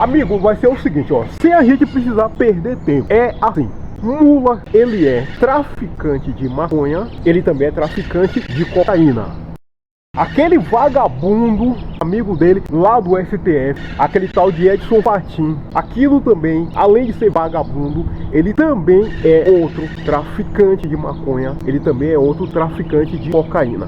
Amigo, vai ser o seguinte, ó. Sem a gente precisar perder tempo. É assim. Mula, ele é traficante de maconha, ele também é traficante de cocaína. Aquele vagabundo, amigo dele, lá do STF, aquele tal de Edson Fachin, aquilo também, além de ser vagabundo, ele também é outro traficante de maconha, ele também é outro traficante de cocaína.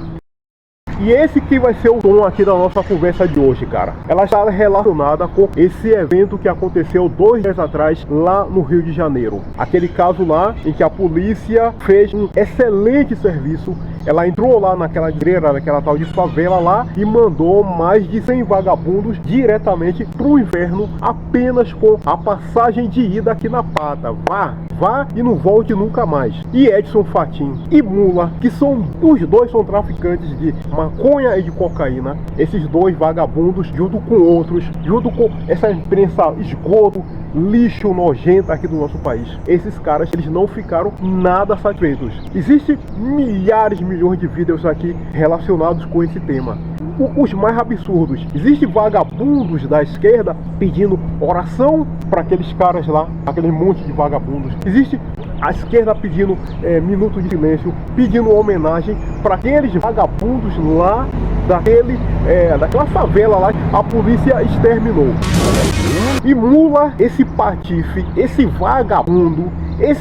E esse que vai ser o tom aqui da nossa conversa de hoje, cara. Ela está relacionada com esse evento que aconteceu 2 dias atrás lá no Rio de Janeiro. Aquele caso lá em que a polícia fez um excelente serviço. Ela entrou lá naquela igreja, naquela tal de favela lá e mandou mais de 100 vagabundos diretamente pro inferno apenas com a passagem de ida aqui na pata. Vá e não volte nunca mais. E Edson Fachin e Mula, que são os dois são traficantes de maconha e de cocaína. Esses dois vagabundos, junto com outros, junto com essa imprensa esgoto, lixo nojento aqui do nosso país, esses caras, eles não ficaram nada satisfeitos. Existem milhões de vídeos aqui relacionados com esse tema. Os mais absurdos, existem vagabundos da esquerda pedindo oração para aqueles caras lá, aquele monte de vagabundos. Existe a esquerda pedindo minuto de silêncio, pedindo homenagem para aqueles vagabundos lá daquela favela lá que a polícia exterminou. E Mula, esse patife, esse vagabundo,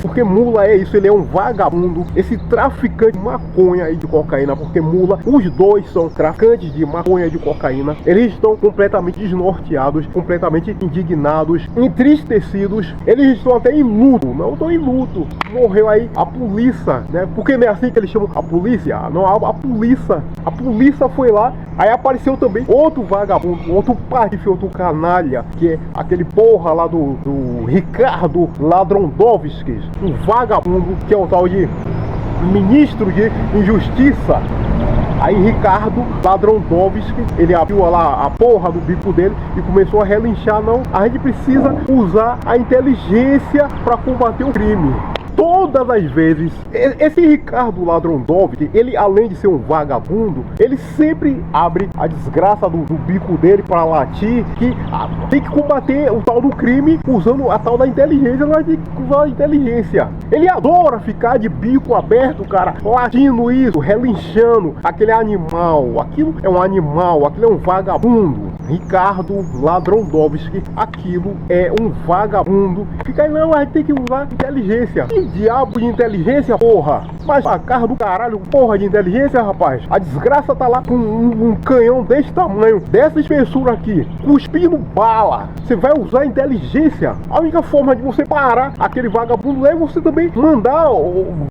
porque Mula é isso, ele é um vagabundo, esse traficante de maconha e de cocaína, porque Mula, os dois são traficantes de maconha e de cocaína. Eles estão completamente desnorteados, completamente indignados, entristecidos, eles estão até em luto. Não estão em luto, morreu aí a polícia, né? Porque não é assim que eles chamam a polícia? Não, a polícia foi lá, aí apareceu também outro vagabundo, outro patife, outro canalha, que é aquele porra lá do Ricardo Ladrondovski, um vagabundo que é o tal de ministro de injustiça. Aí Ricardo Ladrondovski, ele abriu lá a porra do bico dele e começou a relinchar. Não, a gente precisa usar a inteligência para combater o crime. Todas as vezes, esse Ricardo Ladrondovski, ele além de ser um vagabundo, ele sempre abre a desgraça do bico dele para latir que tem que combater o tal do crime usando a tal da inteligência. Não é de usar a inteligência. Ele adora ficar de bico aberto, cara, latindo isso, relinchando. Aquele animal, aquilo é um animal, aquilo é um vagabundo. Ricardo Ladrondovski, aquilo é um vagabundo. Fica aí, não, a gente tem que usar inteligência. Que diabo de inteligência, porra? Mas a cara do caralho, porra de inteligência, rapaz. A desgraça tá lá com um canhão desse tamanho, dessa espessura aqui, cuspindo bala. Você vai usar inteligência? A única forma de você parar aquele vagabundo é você também mandar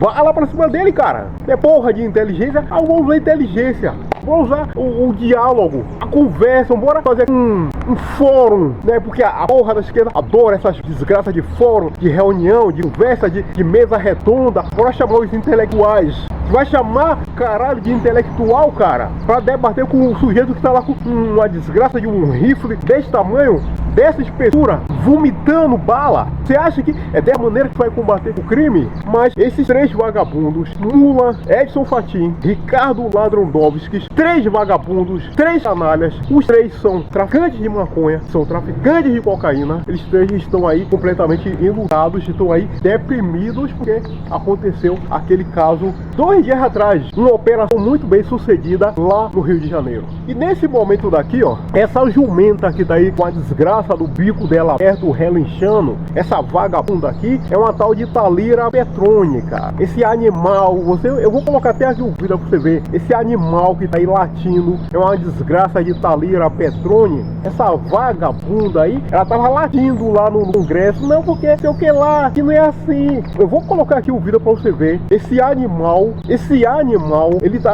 bala pra cima dele, cara. É porra de inteligência? Eu vou usar inteligência. Vou usar o diálogo, a conversa. Bora fazer um fórum, né? Porque a porra da esquerda adora essas desgraças de fórum, de reunião, de conversa, de mesa redonda. Bora chamar os intelectuais. Vai chamar, caralho, de intelectual, cara, pra debater com o sujeito que tá lá com uma desgraça de um rifle desse tamanho, dessa espessura, vomitando bala. Você acha que é dessa maneira que vai combater o crime? Mas esses 3 vagabundos, Mula, Edson Fachin, Ricardo Ladrondovski, 3 vagabundos, 3 canalhas, os 3 são traficantes de maconha, são traficantes de cocaína. Eles 3 estão aí completamente enlutados, estão aí deprimidos porque aconteceu aquele caso 2 dias atrás, uma operação muito bem sucedida lá no Rio de Janeiro. E nesse momento daqui, ó, essa jumenta que tá aí com a desgraça do bico dela aberto, relinchando, essa vagabunda aqui é uma tal de Thalira Petroni, cara. Esse animal, eu vou colocar até aqui o vídeo pra você ver. Esse animal que tá aí latindo é uma desgraça de Thalira Petroni. Essa vagabunda aí, ela tava latindo lá no Congresso, não porque sei o que lá, que não é assim. Eu vou colocar aqui o vídeo pra você ver. Esse animal,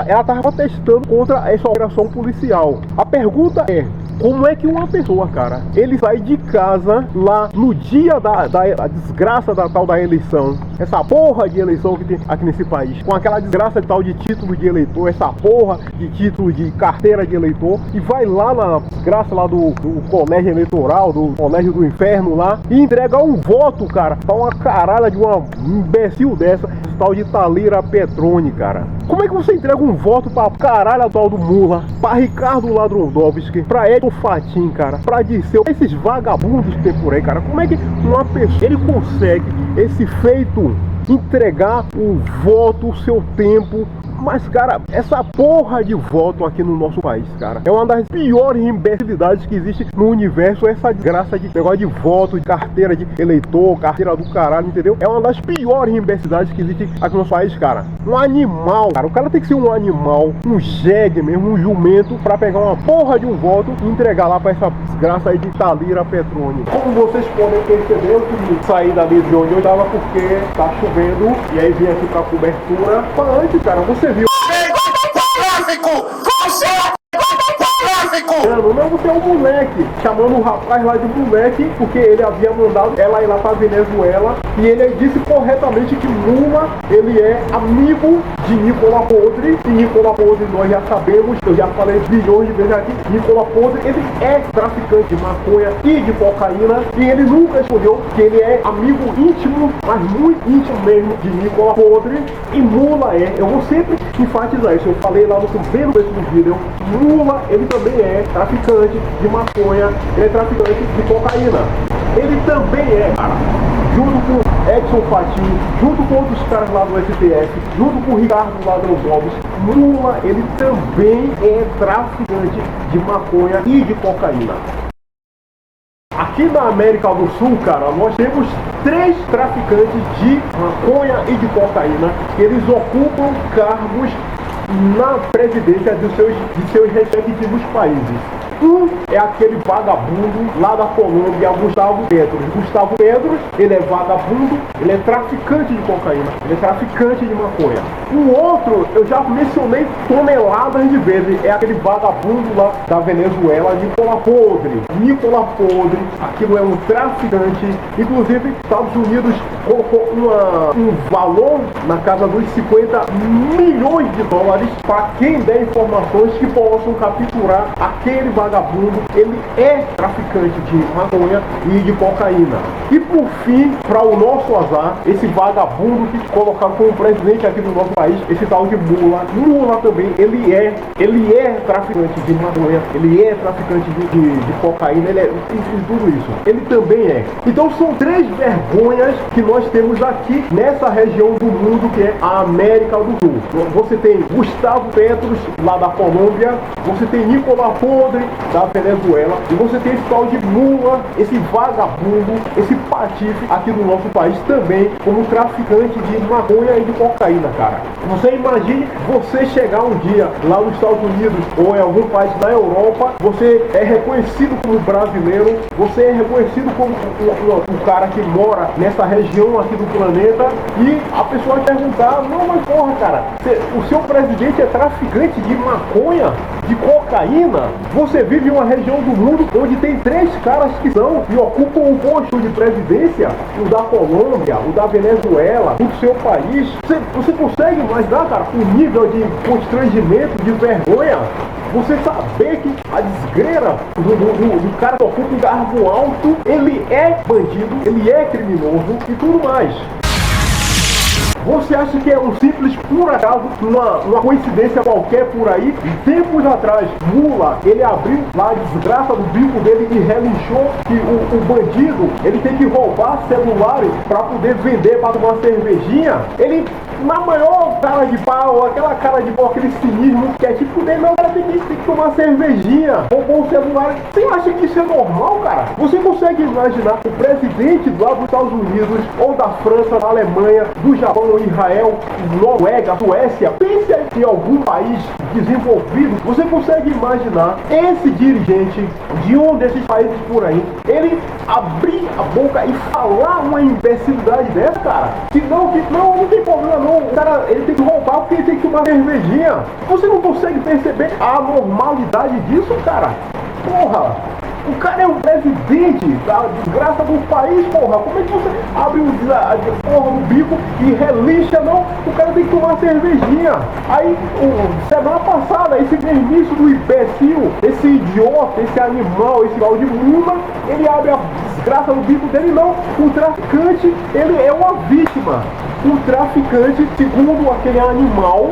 ela tava protestando contra essa operação policial. A pergunta é: como é que uma pessoa, cara, ele sai de casa lá no dia da desgraça da tal da eleição, essa porra de eleição que tem aqui nesse país, com aquela desgraça de tal de título de eleitor, essa porra de título de carteira de eleitor, e vai lá na desgraça lá do colégio eleitoral, do colégio do inferno lá, e entrega um voto, cara, pra uma caralha de uma imbecil dessa. tal de Thalira Petroni, cara. Como é que você entrega um voto pra caralho a tal do Mula, pra Ricardo Ladrondowski, pra Edson Fachin, cara, pra Dirceu, esses vagabundos que tem por aí, cara? Como é que uma pessoa, ele consegue esse feito, entregar o voto, o seu tempo? Mas, cara, essa porra de voto aqui no nosso país, cara, é uma das piores imbecilidades que existe no universo. Essa desgraça de negócio de voto, de carteira de eleitor, carteira do caralho, entendeu? É uma das piores imbecilidades que existe aqui no nosso país, cara. Um animal, cara, o cara tem que ser um animal, um jegue mesmo, um jumento, pra pegar uma porra de um voto e entregar lá pra essa desgraça aí de Thalira Petroni. Como vocês podem perceber, eu tive que sair dali de onde eu tava porque tá chovendo, e aí vim aqui pra cobertura. Mas antes, cara, você viu. Não, você é um moleque, chamando o rapaz lá de moleque, porque ele havia mandado ela ir lá pra Venezuela, e ele disse corretamente que Lula, ele é amigo de Nicola Podre, e Nicola Podre nós já sabemos, eu já falei bilhões de vezes aqui, Nicola Podre, ele é traficante de maconha e de cocaína, e ele nunca escondeu que ele é amigo íntimo, mas muito íntimo mesmo, de Nicola Podre, e Lula é, eu vou sempre enfatizar isso, eu falei lá no primeiro vídeo, Lula, ele também é traficante de maconha, ele é traficante de cocaína. Ele também é, cara, junto com Edson Fachin, junto com outros caras lá do STF, junto com o Ricardo Ladrondowski, Lula, ele também é traficante de maconha e de cocaína. Aqui na América do Sul, cara, nós temos 3 traficantes de maconha e de cocaína. Eles ocupam cargos na presidência de seus respectivos países. Um é aquele vagabundo lá da Colômbia, Gustavo Petro. Gustavo Petro, ele é vagabundo, ele é traficante de cocaína, ele é traficante de maconha. O outro, eu já mencionei toneladas de vezes, é aquele vagabundo lá da Venezuela, Nicola Podre. Nicola Podre, aquilo é um traficante. Inclusive, Estados Unidos colocou um valor na casa dos 50 milhões de dólares para quem der informações que possam capturar aquele vagabundo. Ele é traficante de maconha e de cocaína. E por fim, para o nosso azar, esse vagabundo que colocaram como presidente aqui do nosso país, esse tal de Lula. Lula também, ele é traficante de maconha, ele é traficante de cocaína, ele é tudo isso. Ele também é. Então são 3 vergonhas que nós temos aqui nessa região do mundo que é a América do Sul. Você tem Gustavo Petro lá da Colômbia, você tem Nicola Podre da Venezuela, e você tem esse tal de Lula, esse vagabundo, esse patife aqui no nosso país também, como traficante de maconha e de cocaína, cara. Você imagine você chegar um dia lá nos Estados Unidos ou em algum país da Europa, você é reconhecido como brasileiro, você é reconhecido como um cara que mora nessa região aqui do planeta, e a pessoa perguntar, não, mas porra, cara, o seu presidente é traficante de maconha, de cocaína? Você vive em uma região do mundo onde tem 3 caras que são e ocupam o posto de presidência, o da Colômbia, o da Venezuela, o seu país. Você consegue imaginar, cara, o nível de constrangimento, de vergonha? Você saber que a desgraça do cara que ocupa um cargo alto, ele é bandido, ele é criminoso e tudo mais. Você acha que é um simples por acaso, uma coincidência qualquer por aí? Tempos atrás, Lula, ele abriu lá a desgraça do bico dele e relinchou que o bandido, ele tem que roubar celulares para poder vender para tomar cervejinha. Ele, na maior cara de pau, aquela cara de pau, aquele cinismo que é tipo dele, não, o cara tem que tomar cervejinha, roubou o celular. Você acha que isso é normal, cara? Você consegue imaginar o presidente lá dos Estados Unidos, ou da França, da Alemanha, do Japão, Israel, Noruega, Suécia, pense em algum país desenvolvido, você consegue imaginar esse dirigente de um desses países por aí, ele abrir a boca e falar uma imbecilidade dessa, cara? Se não, não tem problema não, o cara, ele tem que roubar porque ele tem que tomar cervejinha. Você não consegue perceber a normalidade disso, cara? Porra! O cara é o presidente da desgraça do país, porra. Como é que você abre porra no bico e relixa, não? O cara tem que tomar cervejinha. Aí, semana passada, esse verniço do imbecil, esse idiota, esse animal, esse tal de Lula, ele abre a desgraça no bico dele, não. O traficante, ele é uma vítima. um traficante, segundo aquele animal,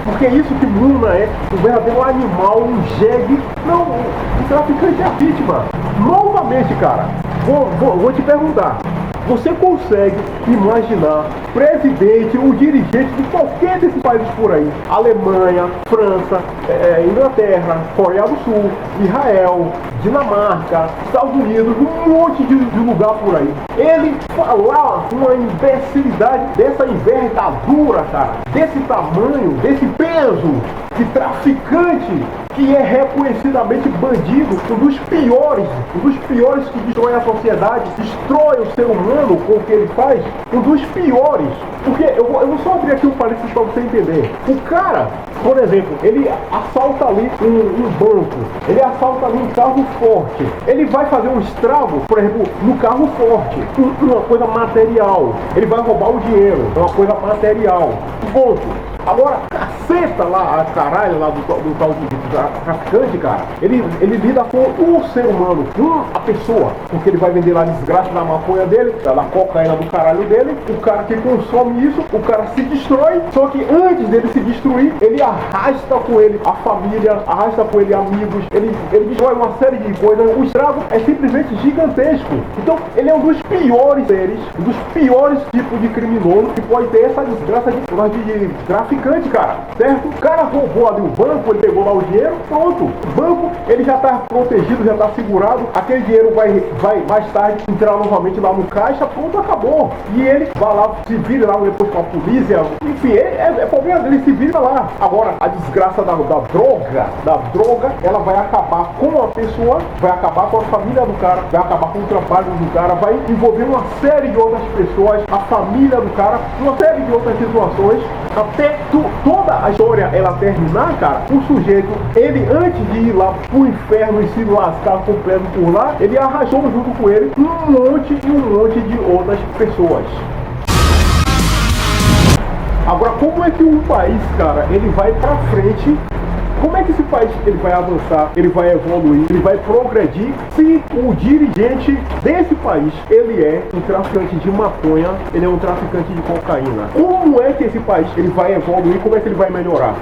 porque é isso que Muna é, um verdadeiro animal, um jegue. Não, o traficante é a vítima. Novamente, cara, vou te perguntar. Você consegue imaginar presidente ou dirigente de qualquer desses países por aí? Alemanha, França, Inglaterra, Coreia do Sul, Israel, Dinamarca, Estados Unidos, um monte de lugar por aí. Ele falar uma imbecilidade dessa envergadura, cara, desse tamanho, desse peso de traficante que é reconhecidamente bandido, um dos piores que destrói a sociedade, destrói o ser humano com o que ele faz, um dos piores. Porque eu vou só abrir aqui um parênteses para você entender. O cara, por exemplo, ele assalta ali um banco, ele assalta ali um carro forte, ele vai fazer um estrago, por exemplo, no carro forte, uma coisa material, ele vai roubar o dinheiro, é uma coisa material, ponto. Agora, caceta lá, a caralho lá do tal de traficante, cara, ele lida com o ser humano, a pessoa, porque ele vai vender lá a desgraça da maconha dele, da cocaína do caralho dele, o cara que consome isso, o cara se destrói, só que antes dele se destruir, ele arrasta com ele a família, arrasta com ele amigos, ele destrói uma série de coisas, o estrago é simplesmente gigantesco. Então, ele é um dos piores seres, um dos piores tipos de criminoso que pode ter essa desgraça de traficante, cara, certo? O cara roubou ali o banco, ele pegou lá o dinheiro, pronto. O banco, ele já tá protegido, já tá segurado, aquele dinheiro vai mais tarde entrar novamente lá no caixa, pronto, acabou. E ele vai lá, se vira lá depois com a polícia, enfim, é problema dele, se vira lá. Agora, a desgraça da droga, ela vai acabar com a pessoa, vai acabar com a família do cara, vai acabar com o trabalho do cara, vai envolver uma série de outras pessoas, a família do cara, uma série de outras situações, até toda a história ela terminar, cara. O sujeito, ele antes de ir lá pro inferno e se lascar completo por lá, ele arrastou junto com ele um monte de outras pessoas. Agora, como é que um país, cara, ele vai pra frente? Como é que esse país ele vai avançar, ele vai evoluir, ele vai progredir se o dirigente desse país, ele é um traficante de maconha, ele é um traficante de cocaína? Como é que esse país ele vai evoluir, como é que ele vai melhorar?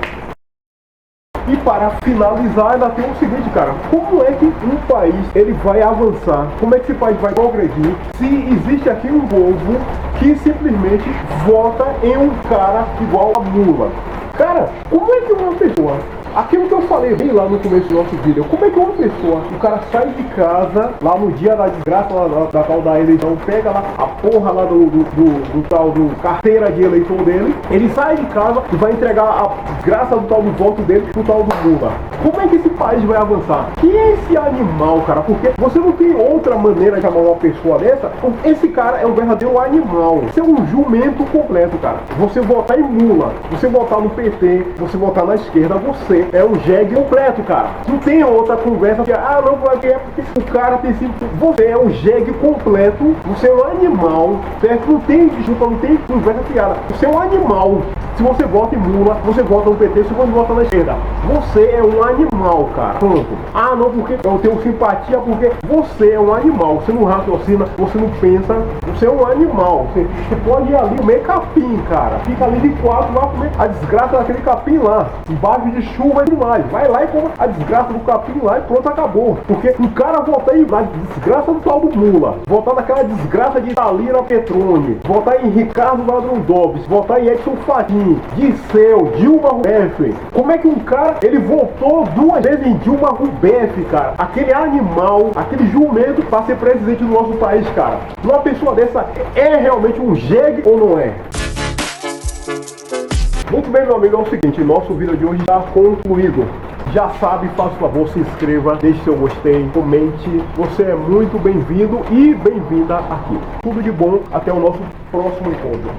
E para finalizar, ainda tem o seguinte, cara, como é que um país ele vai avançar, como é que esse país vai progredir se existe aqui um povo que simplesmente vota em um cara igual a Lula? Cara, como é que uma pessoa, aquilo que eu falei bem lá no começo do nosso vídeo, como é que uma pessoa, o cara sai de casa, lá no dia da desgraça, da tal da eleição, pega lá a porra lá do tal do carteira de eleitor dele, ele sai de casa e vai entregar a desgraça do tal do voto dele pro tal do Lula. Como é que esse país vai avançar? Que é esse animal, cara? Porque você não tem outra maneira de chamar uma pessoa dessa. Esse cara é um verdadeiro animal. Você é um jumento completo, cara. Você votar em Lula, você votar no PT, você votar na esquerda, você é um jegue completo, cara. Não tem outra conversa que, não, porque o cara tem sido. Você é um jegue completo, você é um animal, certo? Não tem desculpa, não tem conversa fiada. Você é um animal. Se você vota em Lula, você vota no PT, se você vota na esquerda. Você é um animal, cara. Pronto. Não, porque eu tenho simpatia, porque você é um animal. Você não raciocina, você não pensa, você é um animal. Você pode ir ali comer capim, cara. Fica ali de quatro lá comer a desgraça daquele capim lá. Embaixo de chuva e tudo mais. Vai lá e come a desgraça do capim lá e pronto, acabou. Porque um cara votar na desgraça do tal do Lula, votar naquela desgraça de Thalira Petrone, votar em Ricardo Ladrondobis, votar em Edson Fachin, Disseu, Dilma Rousseff. Como é que um cara, ele votou 2 vezes em Dilma Rousseff, cara? Aquele animal, aquele jumento pra ser presidente do nosso país, cara. Uma pessoa dessa é realmente um jegue ou não é? Muito bem, meu amigo, é o seguinte, nosso vídeo de hoje está concluído. Já sabe, faça o favor, se inscreva, deixe seu gostei, comente. Você é muito bem-vindo e bem-vinda aqui. Tudo de bom, até o nosso próximo encontro.